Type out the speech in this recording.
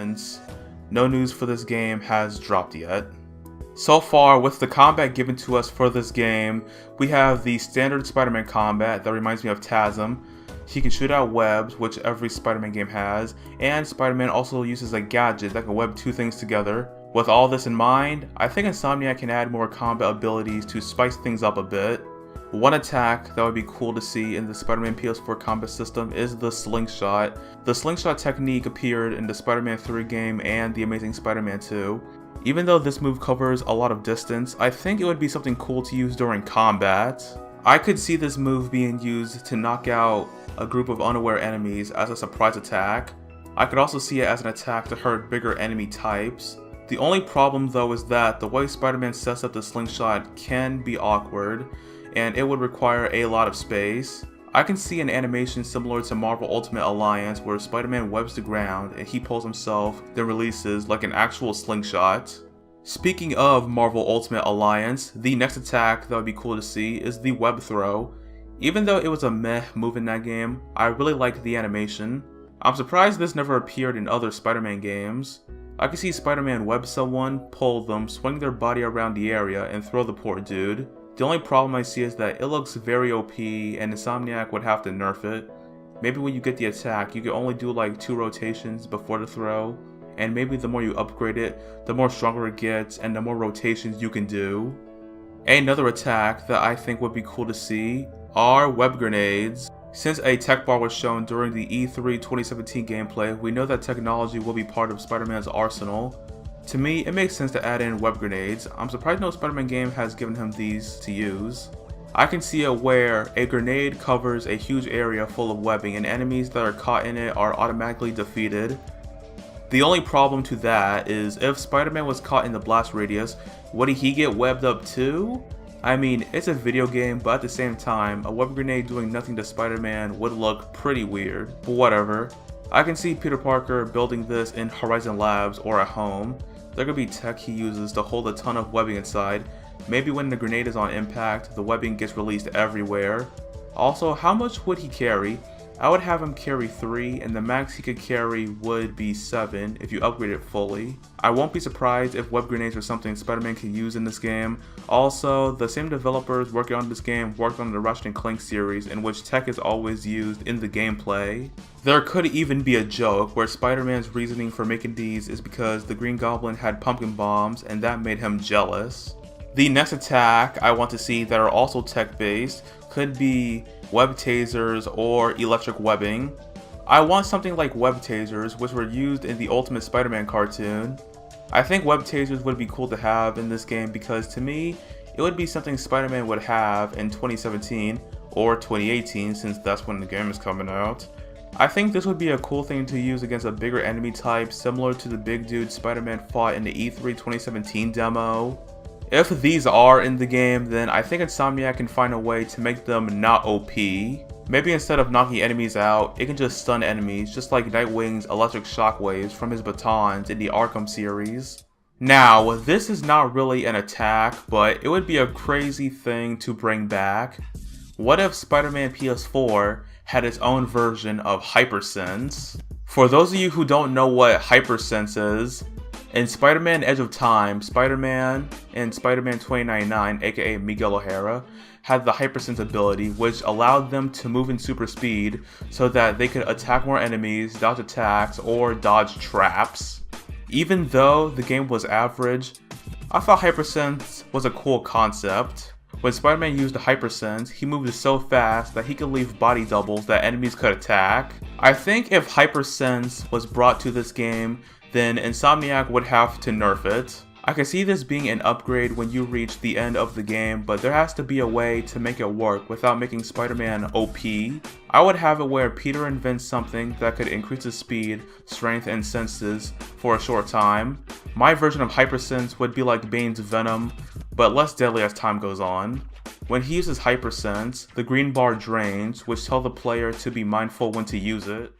since no news for this game has dropped yet. So far, with the combat given to us for this game, we have the standard Spider-Man combat that reminds me of TASM. He can shoot out webs, which every Spider-Man game has, and Spider-Man also uses a gadget that can web two things together. With all this in mind, I think Insomniac can add more combat abilities to spice things up a bit. One attack that would be cool to see in the Spider-Man PS4 combat system is the slingshot. The slingshot technique appeared in the Spider-Man 3 game and The Amazing Spider-Man 2. Even though this move covers a lot of distance, I think it would be something cool to use during combat. I could see this move being used to knock out a group of unaware enemies as a surprise attack. I could also see it as an attack to hurt bigger enemy types. The only problem though is that the way Spider-Man sets up the slingshot can be awkward, and it would require a lot of space. I can see an animation similar to Marvel Ultimate Alliance where Spider-Man webs the ground and he pulls himself, then releases like an actual slingshot. Speaking of Marvel Ultimate Alliance, the next attack that would be cool to see is the web throw. Even though it was a meh move in that game, I really liked the animation. I'm surprised this never appeared in other Spider-Man games. I can see Spider-Man web someone, pull them, swing their body around the area, and throw the poor dude. The only problem I see is that it looks very OP and Insomniac would have to nerf it. Maybe when you get the attack, you can only do like 2 rotations before the throw, and maybe the more you upgrade it, the more stronger it gets and the more rotations you can do. Another attack that I think would be cool to see are web grenades. Since a tech bar was shown during the E3 2017 gameplay, we know that technology will be part of Spider-Man's arsenal. To me, it makes sense to add in web grenades. I'm surprised no Spider-Man game has given him these to use. I can see it where a grenade covers a huge area full of webbing and enemies that are caught in it are automatically defeated. The only problem to that is if Spider-Man was caught in the blast radius, would he get webbed up too? I mean, it's a video game, but at the same time, a web grenade doing nothing to Spider-Man would look pretty weird, but whatever. I can see Peter Parker building this in Horizon Labs or at home. There could be tech he uses to hold a ton of webbing inside. Maybe when the grenade is on impact, the webbing gets released everywhere. Also, how much would he carry? I would have him carry 3, and the max he could carry would be 7 if you upgrade it fully. I won't be surprised if web grenades are something Spider-Man can use in this game. Also, the same developers working on this game worked on the Ratchet & Clank series, in which tech is always used in the gameplay. There could even be a joke where Spider-Man's reasoning for making these is because the Green Goblin had pumpkin bombs and that made him jealous. The next attack I want to see that are also tech-based could be web tasers or electric webbing. I want something like web tasers, which were used in the Ultimate Spider-Man cartoon. I think web tasers would be cool to have in this game because to me, it would be something Spider-Man would have in 2017 or 2018 since that's when the game is coming out. I think this would be a cool thing to use against a bigger enemy type similar to the big dude Spider-Man fought in the E3 2017 demo. If these are in the game, then I think Insomniac can find a way to make them not OP. Maybe instead of knocking enemies out, it can just stun enemies, just like Nightwing's electric shockwaves from his batons in the Arkham series. Now, this is not really an attack, but it would be a crazy thing to bring back. What if Spider-Man PS4 had its own version of Hypersense? For those of you who don't know what Hypersense is, in Spider-Man Edge of Time, Spider-Man and Spider-Man 2099, aka Miguel O'Hara, had the Hypersense ability, which allowed them to move in super speed so that they could attack more enemies, dodge attacks, or dodge traps. Even though the game was average, I thought Hypersense was a cool concept. When Spider-Man used the Hypersense, he moved so fast that he could leave body doubles that enemies could attack. I think if Hypersense was brought to this game, then Insomniac would have to nerf it. I can see this being an upgrade when you reach the end of the game, but there has to be a way to make it work without making Spider-Man OP. I would have it where Peter invents something that could increase his speed, strength, and senses for a short time. My version of Hypersense would be like Bane's Venom, but less deadly as time goes on. When he uses Hypersense, the green bar drains, which tells the player to be mindful when to use it.